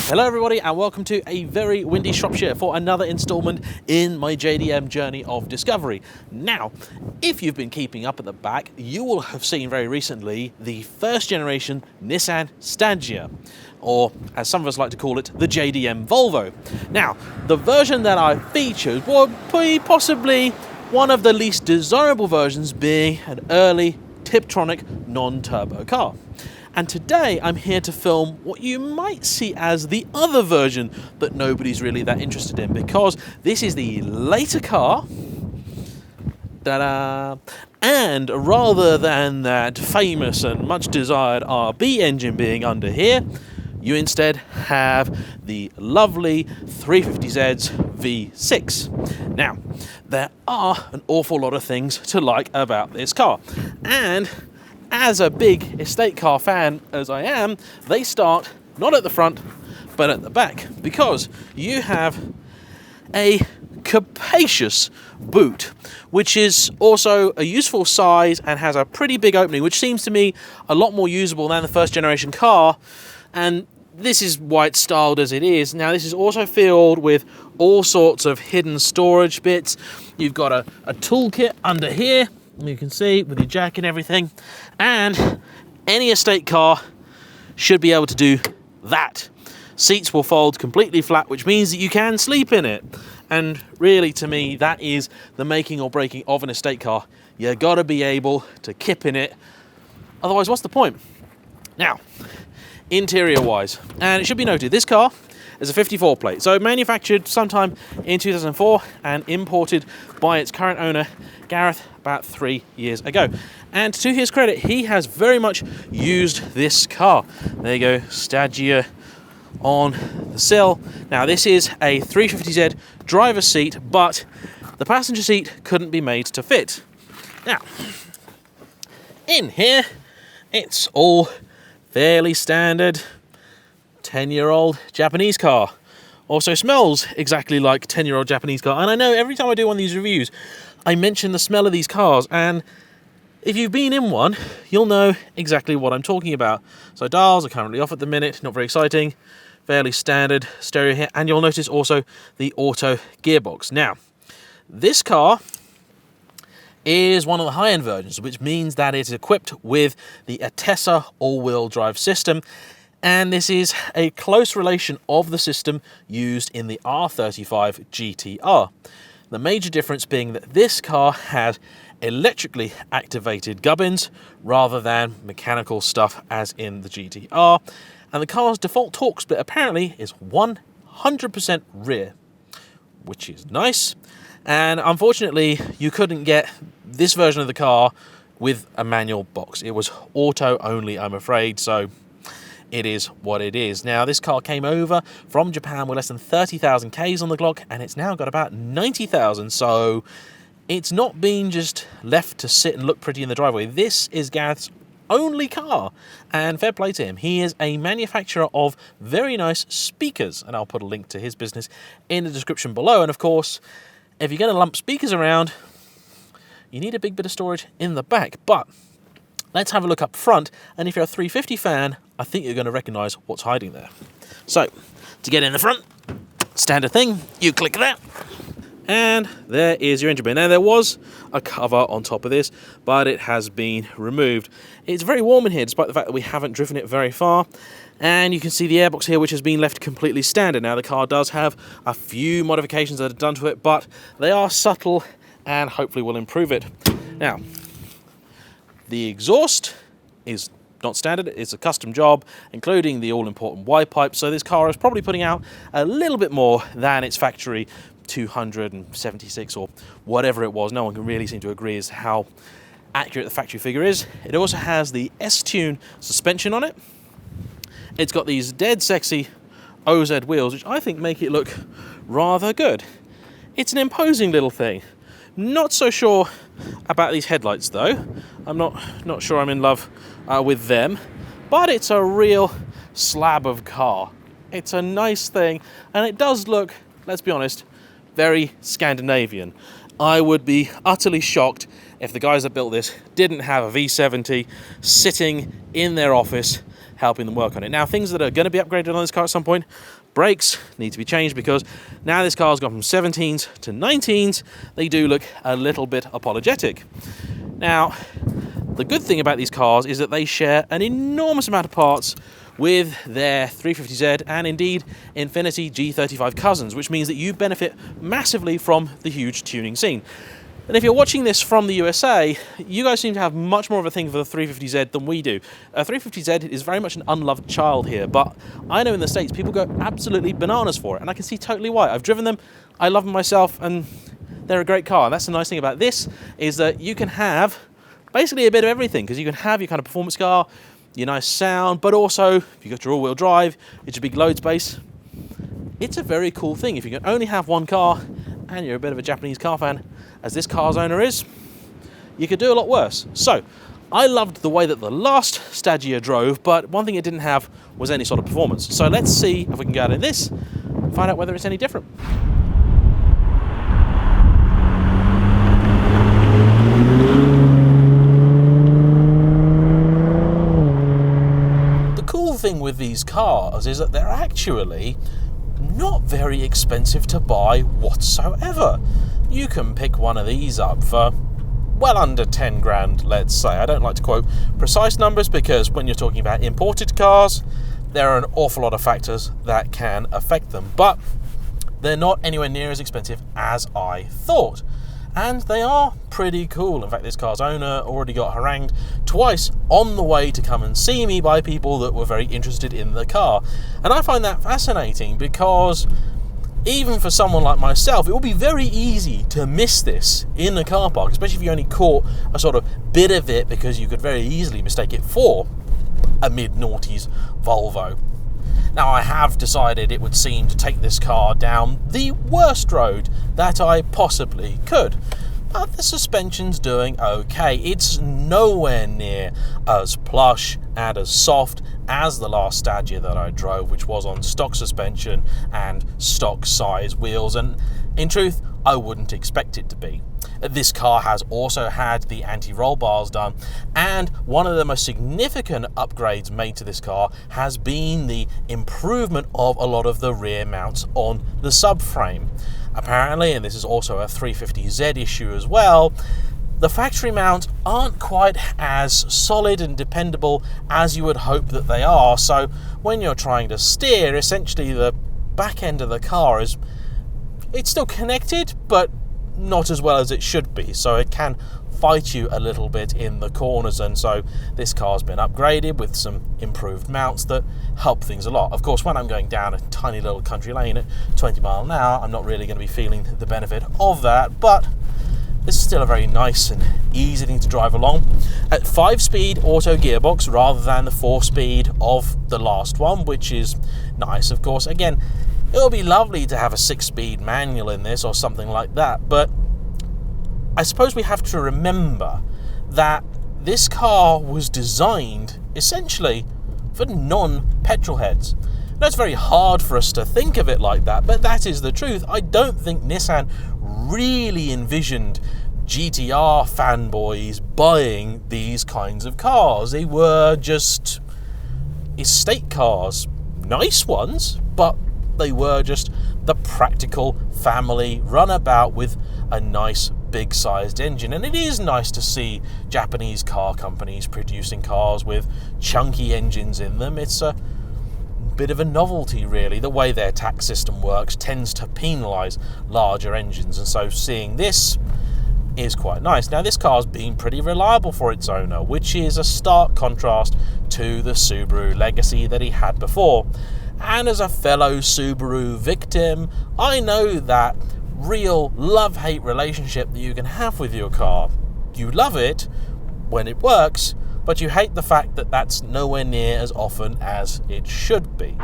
Hello everybody and welcome to a very windy Shropshire for another instalment in my JDM journey of discovery. Now, if you've been keeping up at the back, you will have seen very recently the first generation Nissan Stagea, or as some of us like to call it, the JDM Volvo. Now, the version that I featured will be possibly one of the least desirable versions, being an early Tiptronic non-turbo car. And today I'm here to film what you might see as the other version that nobody's really that interested in, because this is the later car. Ta-da! And rather than that famous and much desired RB engine being under here, you instead have the lovely 350Z's V6. Now, there are an awful lot of things to like about this car, and as a big estate car fan as I am, they start not at the front, but at the back, because you have a capacious boot, which is also a useful size and has a pretty big opening, which seems to me a lot more usable than the first generation car, and this is why it's styled as it is. Now, this is also filled with all sorts of hidden storage bits. You've got a toolkit under here, you can see, with your jack and everything, and any estate car should be able to do that. Seats will fold completely flat, which means that you can sleep in it, and really, to me, that is the making or breaking of an estate car. You gotta be able to kip in it, otherwise what's the point? Now, interior wise, and it should be noted, this car is a 54 plate, so manufactured sometime in 2004 and imported by its current owner Gareth about 3 years ago. And to his credit, he has very much used this car. There you go, Stagea on the sill. Now, this is a 350Z driver's seat, but the passenger seat couldn't be made to fit. Now, in here, it's all fairly standard 10-year-old Japanese car. Also smells exactly like 10-year-old Japanese car. And I know every time I do one of these reviews, I mention the smell of these cars, and if you've been in one, you'll know exactly what I'm talking about. So dials are currently off at the minute, not very exciting, fairly standard stereo here, and you'll notice also the auto gearbox. Now, this car is one of the high-end versions, which means that it's equipped with the Atessa all-wheel drive system, and this is a close relation of the system used in the R35 GTR. The major difference being that this car has electrically activated gubbins rather than mechanical stuff as in the GTR, and the car's default torque split apparently is 100% rear, which is nice. And unfortunately, you couldn't get this version of the car with a manual box. It was auto only, I'm afraid, so it is what it is. Now, this car came over from Japan with less than 30,000 Ks on the clock, and it's now got about 90,000, so it's not been just left to sit and look pretty in the driveway. This is Gareth's only car, and fair play to him. He is a manufacturer of very nice speakers, and I'll put a link to his business in the description below. And of course, if you're going to lump speakers around, you need a big bit of storage in the back. But let's have a look up front, and if you're a 350 fan, I think you're going to recognise what's hiding there. So, to get in the front, standard thing, you click that, and there is your engine bay. Now, there was a cover on top of this, but it has been removed. It's very warm in here, despite the fact that we haven't driven it very far. And you can see the airbox here, which has been left completely standard. Now, the car does have a few modifications that are done to it, but they are subtle and hopefully will improve it. Now, the exhaust is not standard, it's a custom job, including the all-important Y pipe, so this car is probably putting out a little bit more than its factory 276 or whatever it was. No one can really seem to agree as to how accurate the factory figure is. It also has the S-Tune suspension on it. It's got these dead sexy OZ wheels, which I think make it look rather good. It's an imposing little thing. Not so sure about these headlights though. I'm not sure I'm in love with them, but it's a real slab of car. It's a nice thing, and it does look, let's be honest, very Scandinavian. I would be utterly shocked if the guys that built this didn't have a V70 sitting in their office helping them work on it. Now, things that are going to be upgraded on this car at some point: brakes need to be changed, because now this car's gone from 17s to 19s. They do look a little bit apologetic. Now, the good thing about these cars is that they share an enormous amount of parts with their 350Z and indeed Infiniti G35 cousins, which means that you benefit massively from the huge tuning scene. And if you're watching this from the USA, you guys seem to have much more of a thing for the 350Z than we do. 350Z is very much an unloved child here, but I know in the States people go absolutely bananas for it, and I can see totally why. I've driven them, I love them myself, and they're a great car. And that's the nice thing about this, is that you can have basically a bit of everything, because you can have your kind of performance car, your nice sound, but also if you've got your all-wheel drive, it's your big load space. It's a very cool thing. If you can only have one car and you're a bit of a Japanese car fan, as this car's owner is, you could do a lot worse. So I loved the way that the last Stagea drove, but one thing it didn't have was any sort of performance. So let's see if we can go out in this and find out whether it's any different. The cool thing with these cars is that they're actually not very expensive to buy whatsoever. You can pick one of these up for well under 10 grand, let's say. I don't like to quote precise numbers, because when you're talking about imported cars, there are an awful lot of factors that can affect them, but they're not anywhere near as expensive as I thought. And they are pretty cool. In fact, this car's owner already got harangued twice on the way to come and see me by people that were very interested in the car. And I find that fascinating, because even for someone like myself, it will be very easy to miss this in a car park, especially if you only caught a sort of bit of it, because you could very easily mistake it for a mid-noughties Volvo. Now, I have decided it would seem to take this car down the worst road that I possibly could. But the suspension's doing okay. It's nowhere near as plush and as soft as the last Stagea that I drove, which was on stock suspension and stock size wheels, and in truth, I wouldn't expect it to be. This car has also had the anti-roll bars done, and one of the most significant upgrades made to this car has been the improvement of a lot of the rear mounts on the subframe. Apparently, and this is also a 350Z issue as well, the factory mounts aren't quite as solid and dependable as you would hope that they are. So when you're trying to steer, essentially the back end of the car it's still connected, but not as well as it should be. So it can fight you a little bit in the corners, and so this car's been upgraded with some improved mounts that help things a lot. Of course, when I'm going down a tiny little country lane at 20 miles an hour, I'm not really going to be feeling the benefit of that, but this is still a very nice and easy thing to drive along. At 5-speed auto gearbox rather than the 4-speed of the last one, which is nice. Of course, again, it'll be lovely to have a 6-speed manual in this or something like that, but I suppose we have to remember that this car was designed essentially for non-petrol heads. Now, it's very hard for us to think of it like that, but that is the truth. I don't think Nissan really envisioned GTR fanboys buying these kinds of cars. They were just estate cars, nice ones, but they were just the practical family runabout with a nice big sized engine. And it is nice to see Japanese car companies producing cars with chunky engines in them. It's a bit of a novelty, really. The way their tax system works tends to penalise larger engines, and so seeing this is quite nice. Now, this car's been pretty reliable for its owner, which is a stark contrast to the Subaru legacy that he had before. And as a fellow Subaru victim, I know that real love-hate relationship that you can have with your car. You love it when it works, but you hate the fact that that's nowhere near as often as it should be.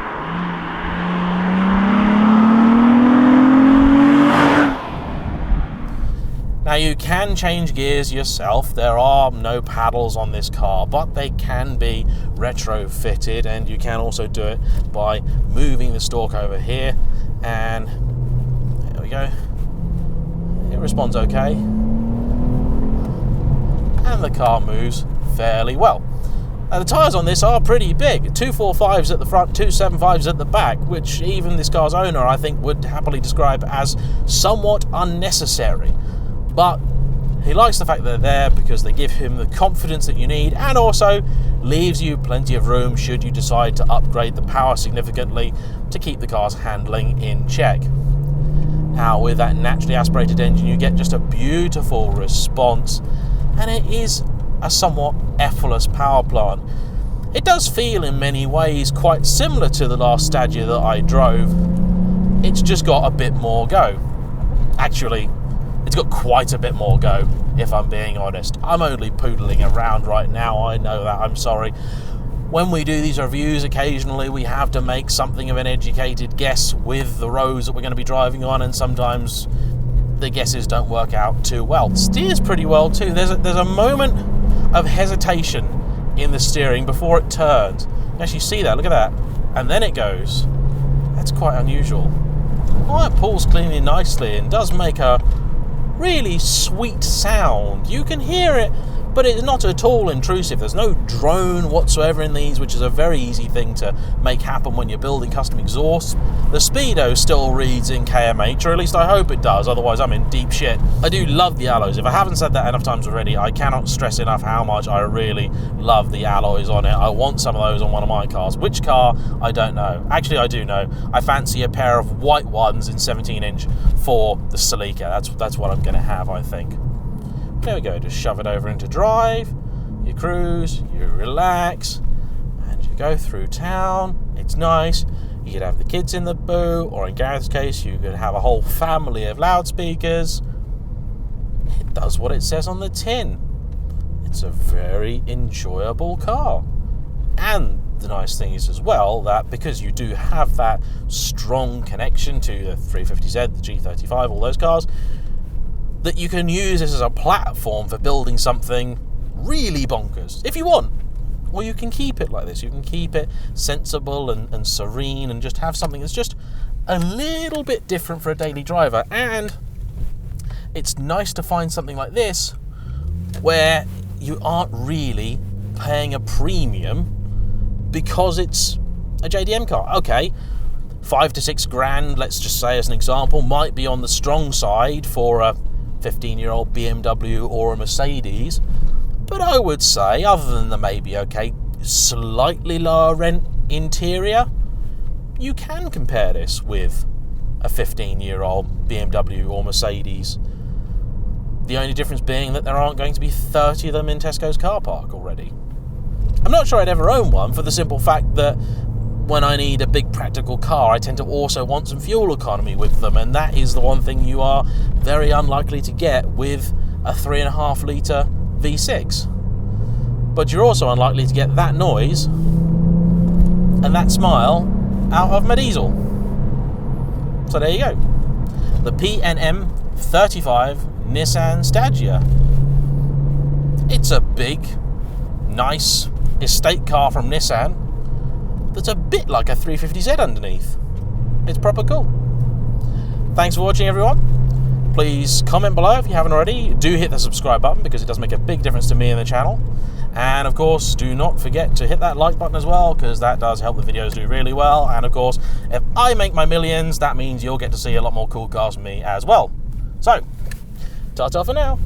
Now, you can change gears yourself. There are no paddles on this car, but they can be retrofitted, and you can also do it by moving the stalk over here, and there we go. It responds okay, and the car moves fairly well. And the tyres on this are pretty big, 245s at the front, 275s at the back, which even this car's owner, I think, would happily describe as somewhat unnecessary. But he likes the fact that they're there because they give him the confidence that you need, and also leaves you plenty of room should you decide to upgrade the power significantly to keep the car's handling in check. Now, with that naturally aspirated engine, you get just a beautiful response, and it is a somewhat effortless power plant. It does feel in many ways quite similar to the last Stagea that I drove. It's just got a bit more go. Actually, it's got quite a bit more go, if I'm being honest. I'm only poodling around right now, I know that, I'm sorry. When we do these reviews, occasionally we have to make something of an educated guess with the roads that we're going to be driving on, and sometimes the guesses don't work out too well. It steers pretty well too. There's a moment of hesitation in the steering before it turns. You actually see that, look at that. And then it goes. That's quite unusual. Well, it pulls cleanly nicely and does make a really sweet sound. You can hear it, but it's not at all intrusive. There's no drone whatsoever in these, which is a very easy thing to make happen when you're building custom exhausts. The speedo still reads in kmh, or at least I hope it does, otherwise I'm in deep shit. I do love the alloys. If I haven't said that enough times already, I cannot stress enough how much I really love the alloys on it. I want some of those on one of my cars. Which car? I don't know. Actually, I do know. I fancy a pair of white ones in 17-inch for the Stagea. That's what I'm going to have, I think. There we go, just shove it over into drive, you cruise, you relax, and you go through town. It's nice. You could have the kids in the boot, or in Gareth's case, you could have a whole family of loudspeakers. It does what it says on the tin. It's a very enjoyable car. And the nice thing is as well that because you do have that strong connection to the 350Z, the G35, all those cars, that you can use this as a platform for building something really bonkers, if you want. Or you can keep it like this. You can keep it sensible and serene and just have something that's just a little bit different for a daily driver. And it's nice to find something like this where you aren't really paying a premium because it's a JDM car. Okay, 5 to 6 grand, let's just say as an example, might be on the strong side for a 15-year-old BMW or a Mercedes, but I would say, other than the maybe, okay, slightly lower rent interior, you can compare this with a 15-year-old BMW or Mercedes. The only difference being that there aren't going to be 30 of them in Tesco's car park already. I'm not sure I'd ever own one, for the simple fact that when I need a big practical car, I tend to also want some fuel economy with them, and that is the one thing you are very unlikely to get with a 3.5 litre V6. But you're also unlikely to get that noise and that smile out of my diesel. So there you go. The M35 Nissan Stagea. It's a big, nice estate car from Nissan that's a bit like a 350Z underneath. It's proper cool. Thanks for watching, everyone. Please comment below if you haven't already. Do hit the subscribe button because it does make a big difference to me and the channel. And of course, do not forget to hit that like button as well, because that does help the videos do really well. And of course, if I make my millions, that means you'll get to see a lot more cool cars from me as well. So, ta-ta for now.